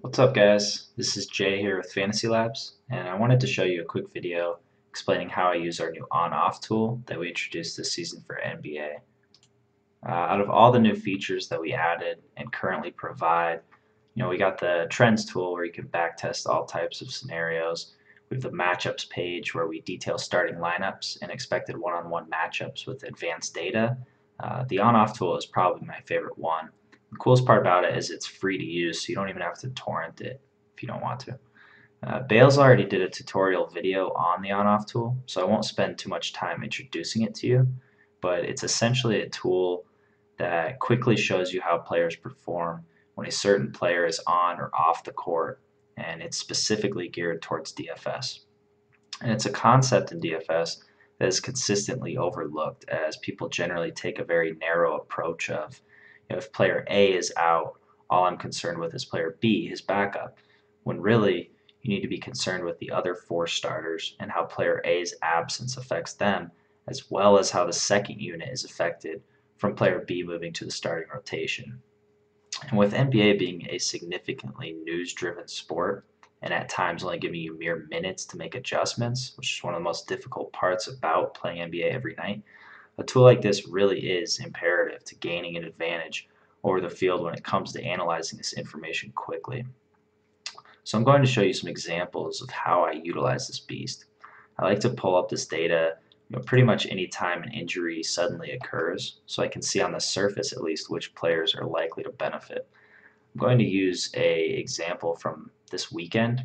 What's up, guys? This is Jay here with FantasyLabs, and I wanted to show you a quick video explaining how I use our new on-off tool that we introduced this season for NBA. Out of all the new features that we added and currently provide, we got the trends tool where you can backtest all types of scenarios. We have the matchups page where we detail starting lineups and expected one-on-one matchups with advanced data. The on-off tool is probably my favorite one. The coolest part about it is it's free to use, so you don't even have to torrent it if you don't want to. Bales already did a tutorial video on the on-off tool, so I won't spend too much time introducing it to you, but it's essentially a tool that quickly shows you how players perform when a certain player is on or off the court, and it's specifically geared towards DFS. And it's a concept in DFS that is consistently overlooked as people generally take a very narrow approach of, if player A is out, all I'm concerned with is player B, his backup, when really you need to be concerned with the other four starters and how player A's absence affects them, as well as how the second unit is affected from player B moving to the starting rotation. And with NBA being a significantly news-driven sport, and at times only giving you mere minutes to make adjustments, which is one of the most difficult parts about playing NBA every night, a tool like this really is imperative to gaining an advantage over the field when it comes to analyzing this information quickly. So I'm going to show you some examples of how I utilize this beast. I like to pull up this data pretty much any time an injury suddenly occurs, so I can see on the surface at least which players are likely to benefit. I'm going to use a example from this weekend,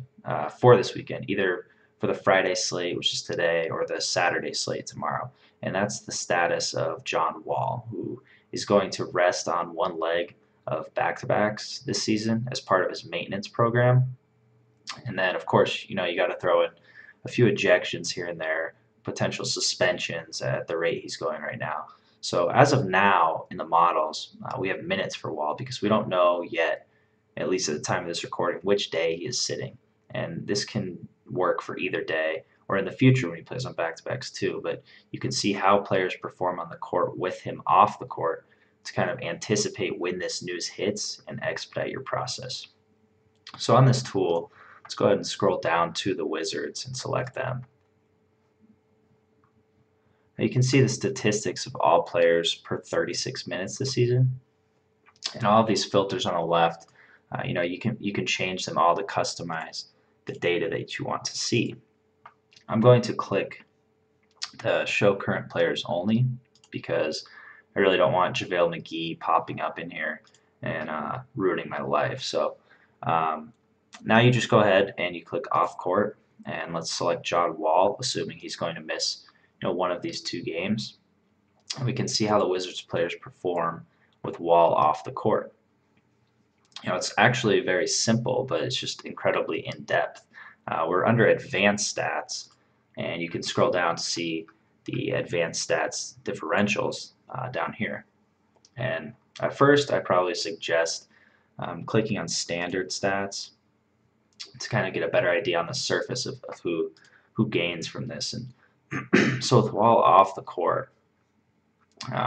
for this weekend, either for the Friday slate, which is today, or the Saturday slate tomorrow. And that's the status of John Wall, who is going to rest on one leg of back-to-backs this season as part of his maintenance program. And then, of course, you got to throw in a few ejections here and there, potential suspensions at the rate he's going right now. So as of now, in the models, we have minutes for Wall because we don't know yet, at least at the time of this recording, which day he is sitting. And this can work for either day or in the future when he plays on back-to-backs too. But you can see how players perform on the court with him off the court to kind of anticipate when this news hits and expedite your process. So on this tool, let's go ahead and scroll down to the Wizards and select them. Now you can see the statistics of all players per 36 minutes this season. And all of these filters on the left, you can change them all to customize the data that you want to see. I'm going to click the Show Current Players Only because I really don't want JaVale McGee popping up in here and ruining my life. So now you just go ahead and you click Off Court, and let's select John Wall, assuming he's going to miss one of these two games. And we can see how the Wizards players perform with Wall off the court. It's actually very simple, but it's just incredibly in-depth. We're under Advanced Stats, and you can scroll down to see the Advanced Stats differentials down here. And at first, I probably suggest clicking on Standard Stats to kind of get a better idea on the surface of who gains from this. And so with Wall off the court,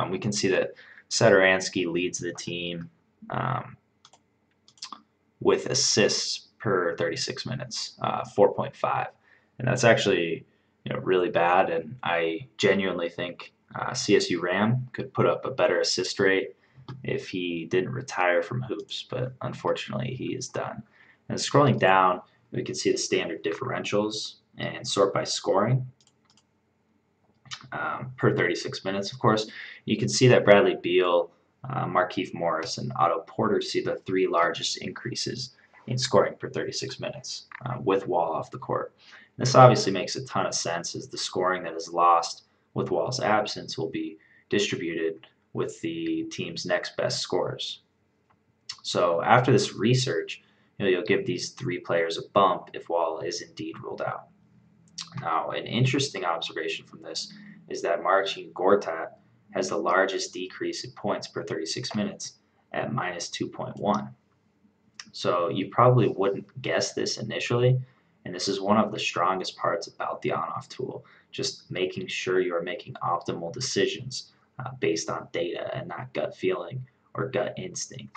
we can see that Satoransky leads the team with assists per 36 minutes, 4.5. And that's actually really bad, and I genuinely think CSU Ram could put up a better assist rate if he didn't retire from hoops, but unfortunately he is done. And scrolling down, we can see the standard differentials and sort by scoring per 36 minutes, of course. You can see that Bradley Beal, Markieff Morris, and Otto Porter see the three largest increases in scoring per 36 minutes with Wall off the court. This obviously makes a ton of sense as the scoring that is lost with Wall's absence will be distributed with the team's next best scorers. So after this research, you'll give these three players a bump if Wall is indeed ruled out. Now, an interesting observation from this is that Marcin Gortat has the largest decrease in points per 36 minutes at minus 2.1. So you probably wouldn't guess this initially, and this is one of the strongest parts about the on-off tool, just making sure you are making optimal decisions based on data and not gut feeling or gut instinct.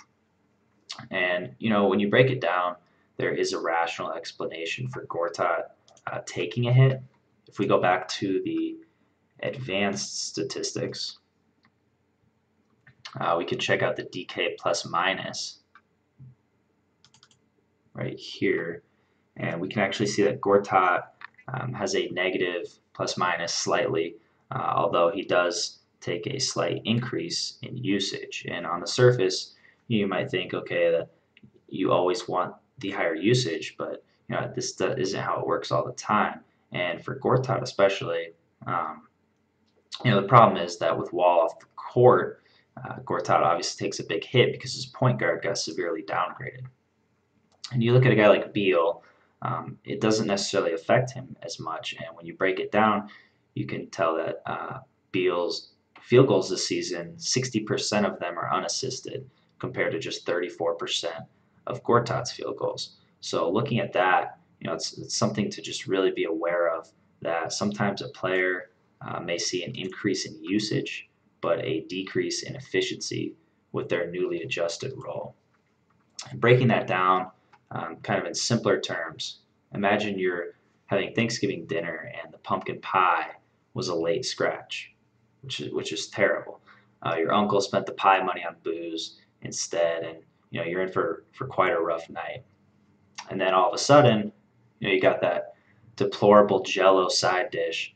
And when you break it down, there is a rational explanation for Gortat taking a hit. If we go back to the advanced statistics, we can check out the DK plus minus right here, and we can actually see that Gortat has a negative plus minus slightly, although he does take a slight increase in usage. And on the surface, you might think, okay, that you always want the higher usage, but this isn't how it works all the time. And for Gortat especially, um, the problem is that with Wall off the court, Gortat obviously takes a big hit because his point guard got severely downgraded. And you look at a guy like Beal, it doesn't necessarily affect him as much. And when you break it down, you can tell that Beal's field goals this season, 60% of them are unassisted compared to just 34% of Gortat's field goals. So looking at that, it's something to just really be aware of, that sometimes a player may see an increase in usage, but a decrease in efficiency with their newly adjusted role. And breaking that down kind of in simpler terms, imagine you're having Thanksgiving dinner and the pumpkin pie was a late scratch, which is terrible. Your uncle spent the pie money on booze instead, and you're in for quite a rough night. And then all of a sudden, you got that deplorable Jello side dish,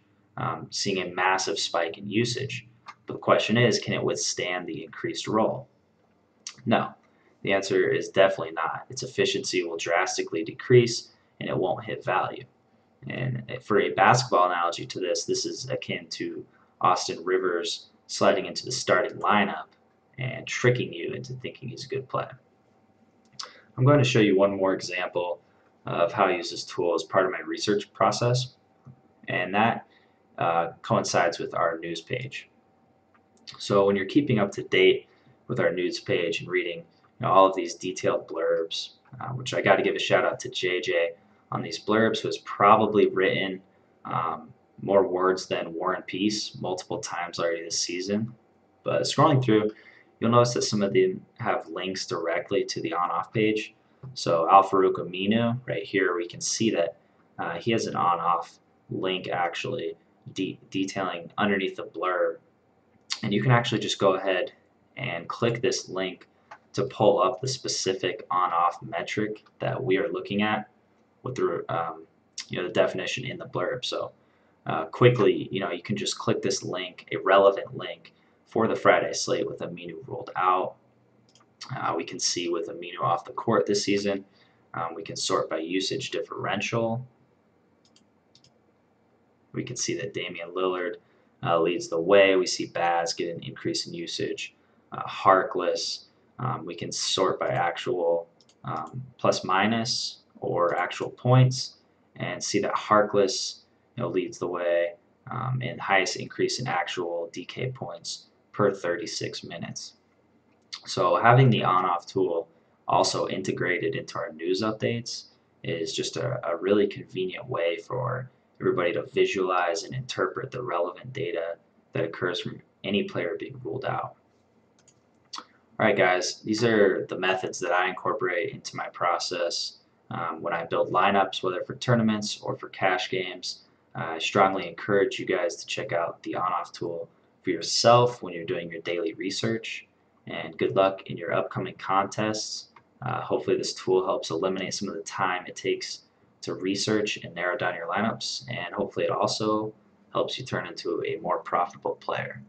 seeing a massive spike in usage. But the question is, can it withstand the increased roll? No. The answer is definitely not. Its efficiency will drastically decrease and it won't hit value. And for a basketball analogy to this is akin to Austin Rivers sliding into the starting lineup and tricking you into thinking he's a good player. I'm going to show you one more example of how I use this tool as part of my research process, and that coincides with our news page. So when you're keeping up to date with our news page and reading all of these detailed blurbs, which I got to give a shout out to JJ on these blurbs, who has probably written more words than War and Peace multiple times already this season. But scrolling through, you'll notice that some of them have links directly to the on-off page. So Al-Farouq Aminu, right here, we can see that he has an on-off link actually detailing underneath the blurb. And you can actually just go ahead and click this link to pull up the specific on-off metric that we are looking at with the definition in the blurb. So quickly, you can just click this link, a relevant link for the Friday slate with Aminu ruled out. We can see with Aminu off the court this season, we can sort by usage differential. We can see that Damian Lillard leads the way. We see Baz get an increase in usage. Harkless, we can sort by actual plus minus or actual points and see that Harkless leads the way in highest increase in actual DK points per 36 minutes. So having the on-off tool also integrated into our news updates is just a really convenient way for everybody to visualize and interpret the relevant data that occurs from any player being ruled out. All right, guys, these are the methods that I incorporate into my process when I build lineups, whether for tournaments or for cash games. I strongly encourage you guys to check out the on-off tool for yourself when you're doing your daily research. And good luck in your upcoming contests. Hopefully this tool helps eliminate some of the time it takes to research and narrow down your lineups, and hopefully it also helps you turn into a more profitable player.